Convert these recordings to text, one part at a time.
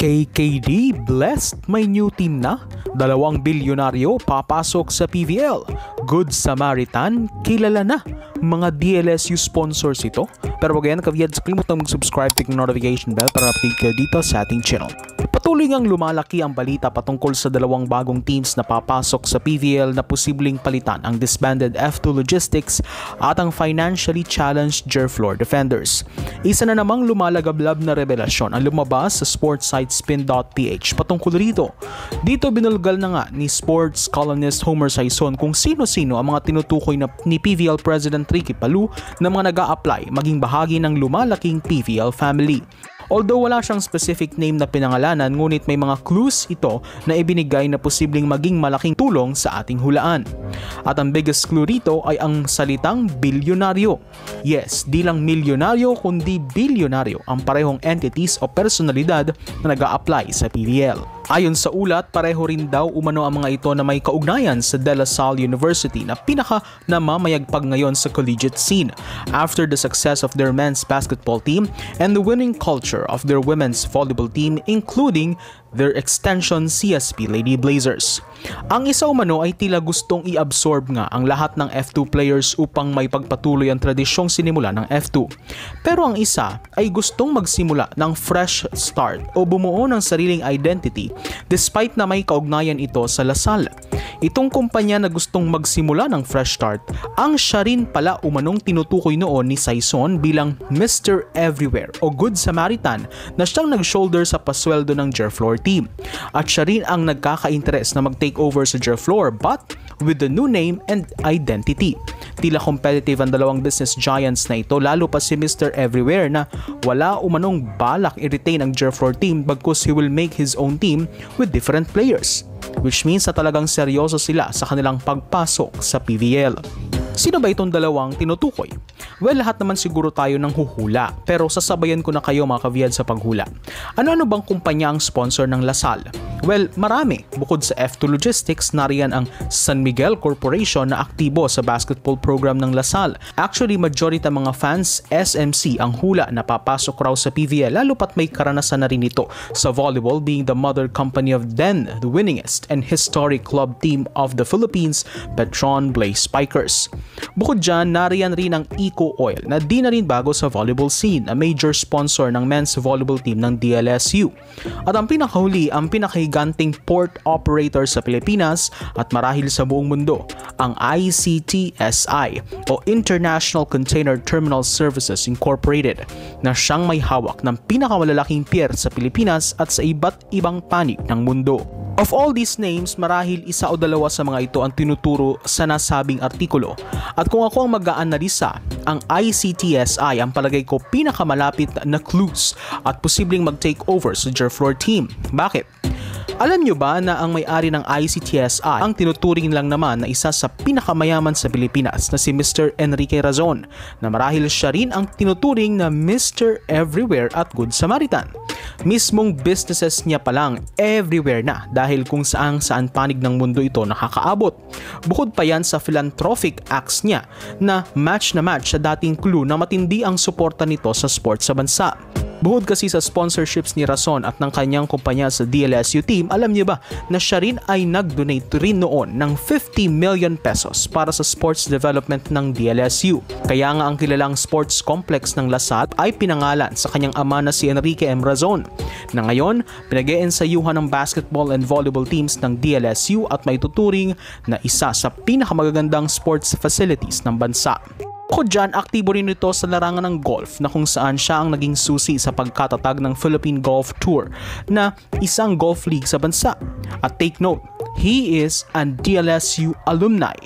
KKD blessed, may new team na. 2 bilyonaryo papasok sa PVL. Good Samaritan, kilala na. Mga DLSU sponsors ito. Pero wag yan, kaviyads, kalimutan mag-subscribe, click ng notification bell para update kayo dito sa ating channel. Patuloy ngang lumalaki ang balita patungkol sa 2 bagong teams na papasok sa PVL na posibleng palitan ang disbanded F2 Logistics at ang financially challenged Jerflor Defenders. Isa na namang lumalagablab na revelasyon ang lumabas sa sports site spin.ph patungkol rito. Dito binulgal na nga ni sports columnist Homer Saison kung sino-sino ang mga tinutukoy ni PVL President Ricky Palou na mga nag-a-apply maging bahagi ng lumalaking PVL family. Although wala siyang specific name na pinangalanan, ngunit may mga clues ito na ibinigay na posibleng maging malaking tulong sa ating hulaan. At ang biggest clue rito ay ang salitang bilyonaryo. Yes, di lang milyonaryo kundi bilyonaryo ang parehong entities o personalidad na nag-a-apply sa PVL. Ayon sa ulat, pareho rin daw umano ang mga ito na may kaugnayan sa De La Salle University na pinaka namamayagpag ngayon sa collegiate scene after the success of their men's basketball team and the winning culture of their women's volleyball team, including their extension CSP Lady Blazers. Ang isa umano ay tila gustong i-absorb nga ang lahat ng F2 players upang may pagpatuloy ang tradisyong sinimula ng F2. Pero ang isa ay gustong magsimula ng fresh start o bumuo ng sariling identity despite na may kaugnayan ito sa La Salle. Itong kumpanya na gustong magsimula ng fresh start, ang siya rin pala umanong tinutukoy noon ni Saison bilang Mr. Everywhere o Good Samaritan na siyang nag-shoulder sa pasweldo ng Jerflor team. At siya rin ang nagkaka-interest na mag-take over sa Jerflor but with the new name and identity. Tila competitive ang dalawang business giants na ito, lalo pa si Mr. Everywhere na wala umanong balak i-retain ang Jerflor team bagkus he will make his own team with different players. Which means na talagang seryoso sila sa kanilang pagpasok sa PVL. Sino ba itong dalawang tinutukoy? Well, lahat naman siguro tayo ng huhula, pero sasabayan ko na kayo mga kaviyad sa paghula. Ano-ano bang kumpanya ang sponsor ng La Salle? Well, marami. Bukod sa F2 Logistics, nariyan ang San Miguel Corporation na aktibo sa basketball program ng La Salle. Actually, majority ng mga fans, SMC ang hula na papasok raw sa PVL, lalo pat may karanasan na rin ito sa volleyball, being the mother company of then the winningest and historic club team of the Philippines, Petron Blaze Spikers. Bukod dyan, nariyan rin ang Eco Oil na di na rin bago sa volleyball scene, a major sponsor ng men's volleyball team ng DLSU. At ang pinakahuli, ang pinakahiganting port operator sa Pilipinas at marahil sa buong mundo, ang ICTSI o International Container Terminal Services Incorporated na siyang may hawak ng pinakamalalaking pier sa Pilipinas at sa iba't ibang panig ng mundo. Of all these names, marahil isa o dalawa sa mga ito ang tinuturo sa nasabing artikulo. At kung ako ang mag-aanalisa, ang ICTSI ang palagay ko pinakamalapit na clues at posibleng mag-take over sa Jerflor team. Bakit? Alam nyo ba na ang may-ari ng ICTSI ang tinuturing lang naman na isa sa pinakamayaman sa Pilipinas na si Mr. Enrique Razon, na marahil siya rin ang tinuturing na Mr. Everywhere at Good Samaritan. Mismong businesses niya palang everywhere na dahil kung saan panig ng mundo ito nakakaabot. Bukod pa yan sa philanthropic acts niya na match sa dating clue na matindi ang suporta nito sa sports sa bansa. Bukod kasi sa sponsorships ni Razon at ng kanyang kumpanya sa DLSU team, alam niyo ba na siya rin ay nag-donate rin noon ng 50 million pesos para sa sports development ng DLSU. Kaya nga ang kilalang sports complex ng La Salle ay pinangalan sa kanyang ama na si Enrique M. Razon, na ngayon pinag-eensayuhan ng basketball and volleyball teams ng DLSU at may tuturing na isa sa pinakamagagandang sports facilities ng bansa. Bukod dyan, aktibo rin ito sa larangan ng golf na kung saan siya ang naging susi sa pagkatatag ng Philippine Golf Tour na isang golf league sa bansa. At take note, he is an DLSU alumni.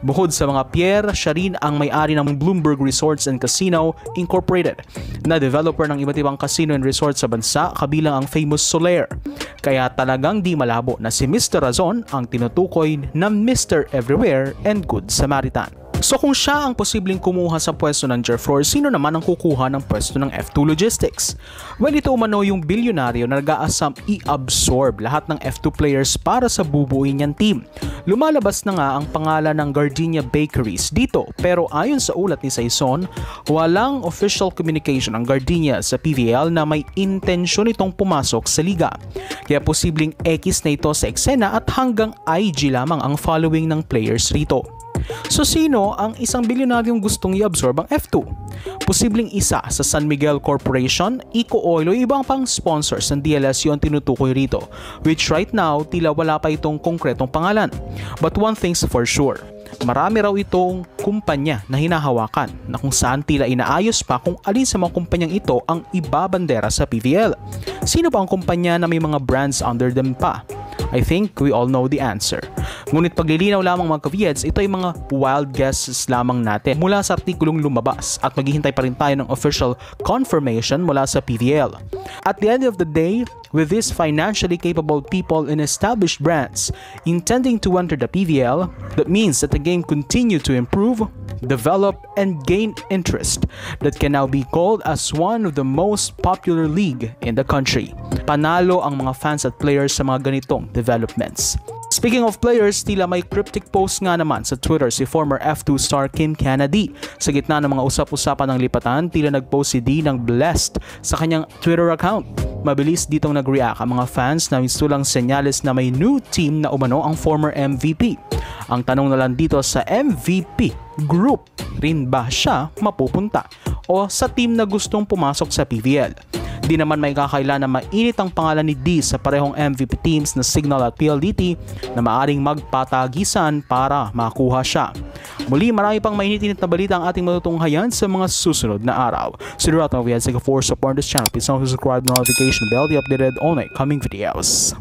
Bukod sa mga pier, siya rin ang may-ari ng Bloomberg Resorts and Casino Incorporated na developer ng iba't ibang casino and resort sa bansa, kabilang ang famous Solaire. Kaya talagang di malabo na si Mr. Razon ang tinutukoy na Mr. Everywhere and Good Samaritan. So kung siya ang posibleng kumuha sa pwesto ng Jerflor, sino naman ang kukuha ng pwesto ng F2 Logistics? Well, ito umano yung bilyonaryo na nag-aasam i-absorb lahat ng F2 players para sa bubuin niyang team. Lumalabas na nga ang pangalan ng Gardenia Bakeries dito, pero ayon sa ulat ni Saison, walang official communication ang Gardenia sa PVL na may intensyon itong pumasok sa liga. Kaya posibleng X na ito sa eksena at hanggang IG lamang ang following ng players rito. So sino ang isang bilyonaryong gustong i-absorb ang F2? Posibleng isa sa San Miguel Corporation, Eco Oil o ibang pang sponsors ng DLSU ang tinutukoy rito, which right now tila wala pa itong konkretong pangalan. But one thing's for sure, marami raw itong kumpanya na hinahawakan na kung saan tila inaayos pa kung alin sa mga kumpanyang ito ang ibabandera sa PVL. Sino pa ang kumpanya na may mga brands under them pa? I think we all know the answer. Ngunit paglilinaw lamang mga ka-Vieds, ito ay mga wild guesses lamang natin mula sa artikulong lumabas at maghihintay pa rin tayo ng official confirmation mula sa PVL. At the end of the day, with these financially capable people in established brands intending to enter the PVL, that means that the game continue to improve, develop, and gain interest that can now be called as one of the most popular league in the country. Panalo ang mga fans at players sa mga ganitong developments. Speaking of players, tila may cryptic post nga naman sa Twitter si former F2 star Kim Kennedy. Sa gitna ng mga usap-usapan ng lipatan, tila nag-post si D ng blessed sa kanyang Twitter account. Mabilis ditong nag-react ang mga fans na mistulang senyales na may new team na umano ang former MVP. Ang tanong na lang dito sa MVP group, rin ba siya mapupunta o sa team na gustong pumasok sa PVL? Di naman may kakailan na mainit ang pangalan ni D sa parehong MVP teams na Signal at PLDT na maaring magpatagisan para makuha siya. Muli, marami pang mainit-init na balita ang ating matutunghayan sa mga susunod na araw. So, for support this channel, please don't subscribe to the notification bell to be updated on my coming videos.